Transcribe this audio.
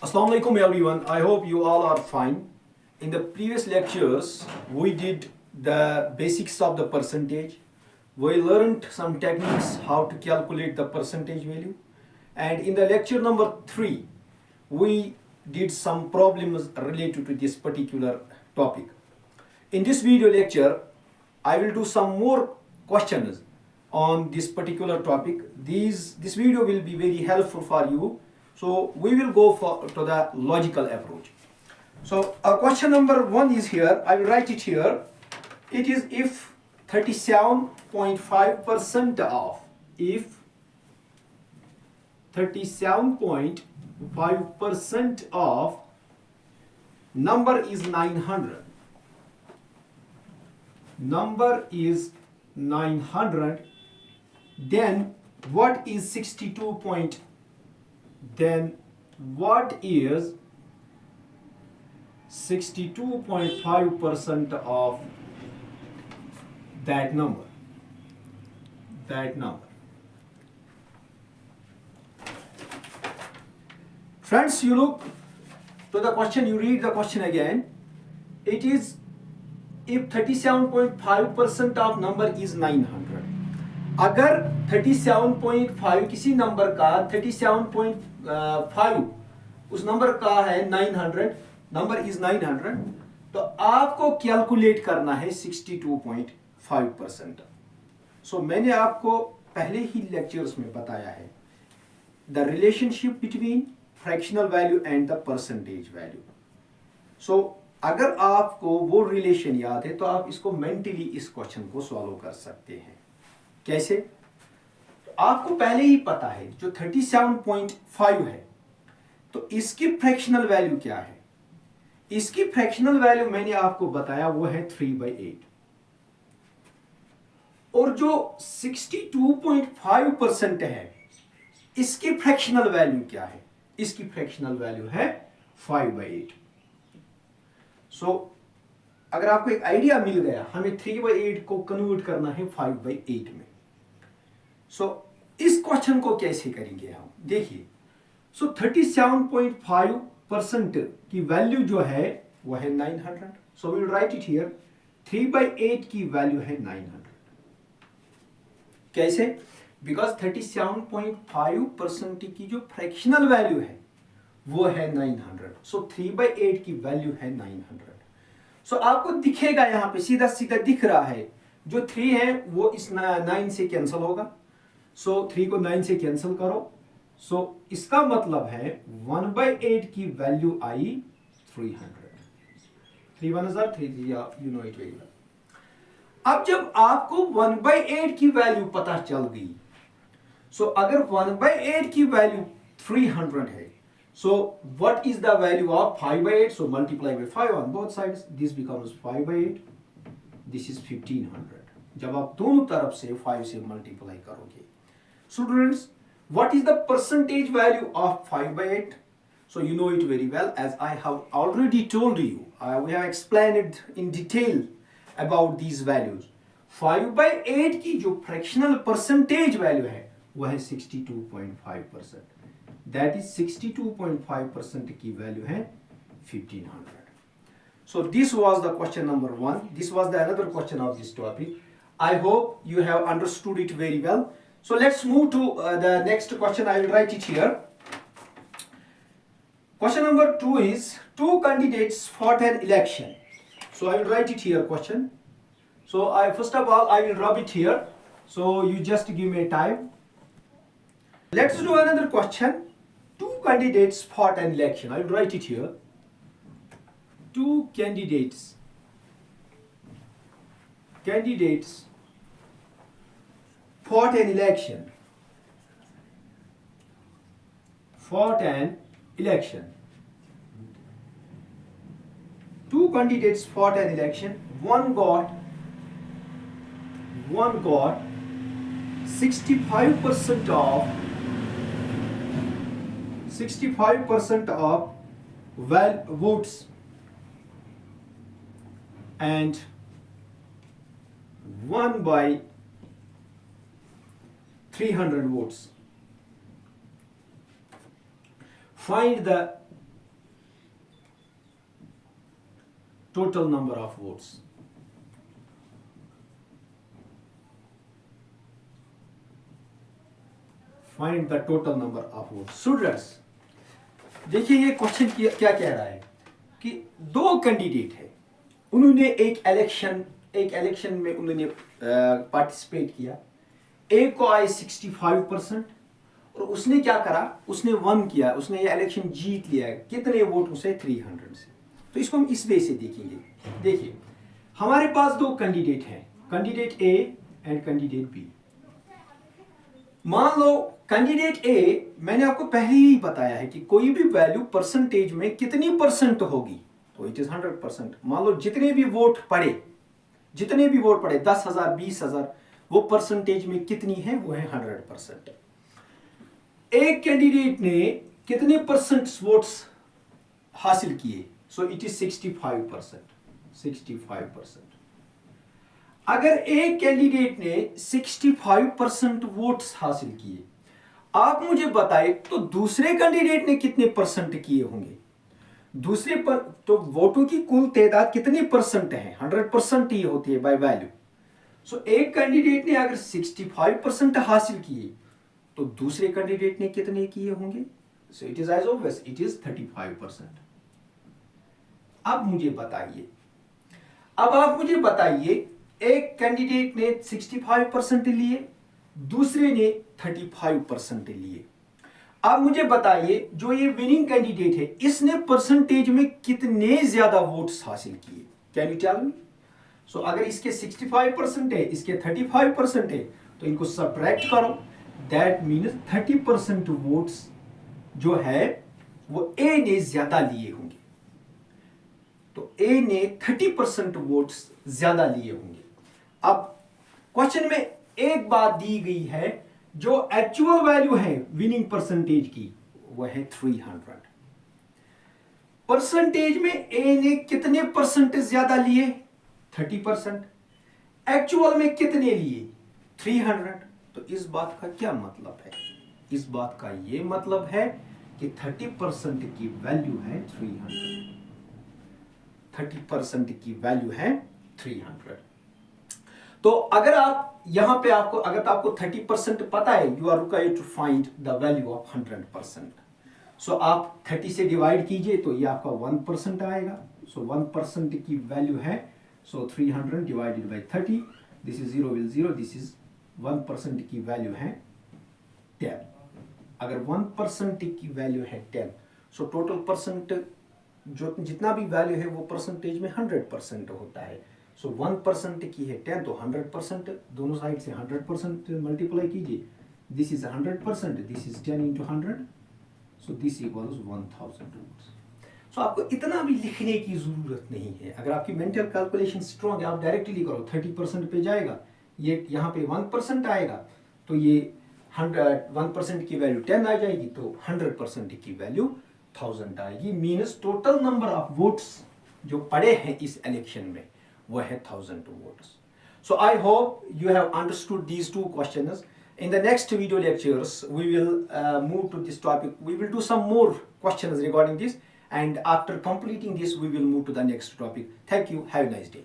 Assalamu alaikum everyone. I hope you all are fine. In the previous lectures, we did the basics of the percentage. We learned some techniques how to calculate the percentage value. And in the lecture number 3, we did some problems related to this particular topic. In this video lecture, I will do some more questions on this particular topic. This video will be very helpful for you. So we will go to the logical approach. So question number 1 is here. I will write it here. It is if 37.5% of, if 37.5% of number is 900. Number is 900, then what is 62. Then what is 62.5% of that number? Friends, you look to the question, you read the question again. It is if 37.5% of number is 900. अगर 37.5 किसी number का 37.5 उस number का है 900, number is 900, तो आपको calculate करना है 62.5%. सो मैंने आपको पहले ही लेक्चर्स में बताया है the relationship between fractional value and the percentage value. So अगर आपको वो रिलेशन याद है तो आप इसको मेंटली इस क्वेश्चन को सॉल्व कर सकते हैं. कैसे? तो आपको पहले ही पता है जो 37.5 है तो इसकी फ्रैक्शनल वैल्यू क्या है. इसकी फ्रैक्शनल वैल्यू मैंने आपको बताया वो है 3/8. और जो 62.5% है इसकी फ्रैक्शनल वैल्यू क्या है? इसकी फ्रैक्शनल वैल्यू है 5/8. सो अगर आपको एक आइडिया मिल गया, हमें 3/8 को कन्वर्ट करना है 5/8 में. सो इस क्वेश्चन को कैसे करेंगे हम? देखिए, सो 37.5% की वैल्यू जो है वो है 900. So we will write it here. 3/8 की वैल्यू है 900. कैसे? बिकॉज 37.5% की जो फ्रैक्शनल वैल्यू है वो है 900. सो 3/8 की वैल्यू है 900. सो आपको दिखेगा यहाँ पे सीधा सीधा दिख रहा है, जो 3 है वो इस 9 से कैंसिल होगा. सो 3 को 9 से कैंसिल करो. सो इसका मतलब है 1/8 की value I 300. 3 1 3 you know it very well. अब जब आपको 1/8 की वैल्यू पता चल गई, सो अगर 1/8 की वैल्यू 300 है, so what is the value of 5/8? So multiply by 5 on both sides. This becomes 5/8. This is 1500. जब आप दोनों तरफ से 5 से मल्टीप्लाई करोगे. Students, what is the percentage value of 5/8? So you know it very well, as I have already told you. We have explained it in detail about these values. 5/8 की जो fractional percentage value है वो है 62.5%. That is 62.5% की value है 1500. So this was the question number 1. This was the another question of this topic. I hope you have understood it very well. So let's move to the next question. I will write it here. Question number 2 is two candidates fought an election. So I will write it here question. So first of all I will rub it here. So you just give me time. Let's do another question. Two candidates fought an election. I will write it here. Two candidates fought an election. Two candidates fought an election. One got 65% of votes and won by 300 votes. Find the total number of votes. Find the total number of votes. Students, देखिए ये question क्या कह रहा है कि दो candidate है, उन्होंने एक इलेक्शन में उन्होंने पार्टिसिपेट किया। एक को आए 65% और उसने क्या करा, उसने वन किया, उसने ये इलेक्शन जीत लिया। कितने वोट उसे? 300 से। तो इसको हम इस वे से देखेंगे। देखिए हमारे पास दो कैंडिडेट हैं, candidate A and candidate B. मान लो कैंडिडेट ए, मैंने आपको पहले ही बताया है कि कोई भी वैल्यू परसेंटेज में कितनी परसेंट होगी, तो इट इज 100%। मान लो जितने भी वोट पड़े 10,000 20,000, वो परसेंटेज में कितनी है? वो है 100%। एक कैंडिडेट ने कितने परसेंट वोट्स हासिल किए? सो इट इज 65%। अगर एक कैंडिडेट ने 65% वोट्स हासिल किए, आप मुझे बताएं तो दूसरे कैंडिडेट ने कितने परसेंट किए होंगे? दूसरे पर तो वोटों की कुल तादाद कितनी परसेंट है? 100% ही होती है बाय वैल्यू। सो एक कैंडिडेट ने अगर 65% हासिल किए तो दूसरे कैंडिडेट ने कितने किए होंगे? So it is as obvious, it is 35%। अब आप मुझे बताइए एक कैंडिडेट ने 65% लिए, दूसरे ने 35% लिए। अब मुझे बताइए जो ये विनिंग कैंडिडेट है, इसने परसेंटेज में कितने ज्यादा वोट्स हासिल किए? Can you tell me? So अगर इसके 65% है, इसके 35% है, तो इनको सब्ट्रैक्ट करो। दैट मीन्स 30% वोट्स जो है वो ए ने ज्यादा लिए होंगे। तो ए ने 30% वोट्स ज्यादा लिए होंगे। अब क्वेश्चन में एक बात दी गई है, जो एक्चुअल वैल्यू है विनिंग परसेंटेज की, वह है 300। परसेंटेज में ए ने कितने परसेंट ज्यादा लिए? 30%। एक्चुअल में कितने लिए? 300। तो इस बात का क्या मतलब है? इस बात का यह मतलब है कि 30% की वैल्यू है 300। 30% की वैल्यू है 300। तो अगर आप यहां पे अगर आपको 30% पता है, you are required to find the value of 100%। सो आप 30 से डिवाइड कीजिए तो ये आपका 1% आएगा। सो 1% की वैल्यू है, सो 300 divided by 30, this is 0 will 0, this is 1% की वैल्यू है 10। अगर 1% की वैल्यू है 10, सो टोटल परसेंट जो जितना भी वैल्यू है वो परसेंटेज में 100% होता है। सो 1% की है 10, तो 100%, दोनों साइड से 100% मल्टीप्लाई कीजिए। This is 100%, this is 10 into 100, so this equals 1000 votes. So आपको इतना भी लिखने की जरूरत नहीं है। अगर आपकी मेंटल कैलकुलेशन स्ट्रॉन्ग है, आप डायरेक्टली करो। 30% पे जाएगा, ये यहाँ पे 1% आएगा, तो ये 1% की वैल्यू 10 आ जाएगी, तो 100% की वैल्यू 1000 आएगी। Means total number of votes जो पड़े हैं इस इलेक्शन में वो है 1000 votes. So I hope you have understood these two questions. In the next video lectures, we will move to this topic. We will do some more questions regarding this, and after completing this, we will move to the next topic. Thank you. Have a nice day.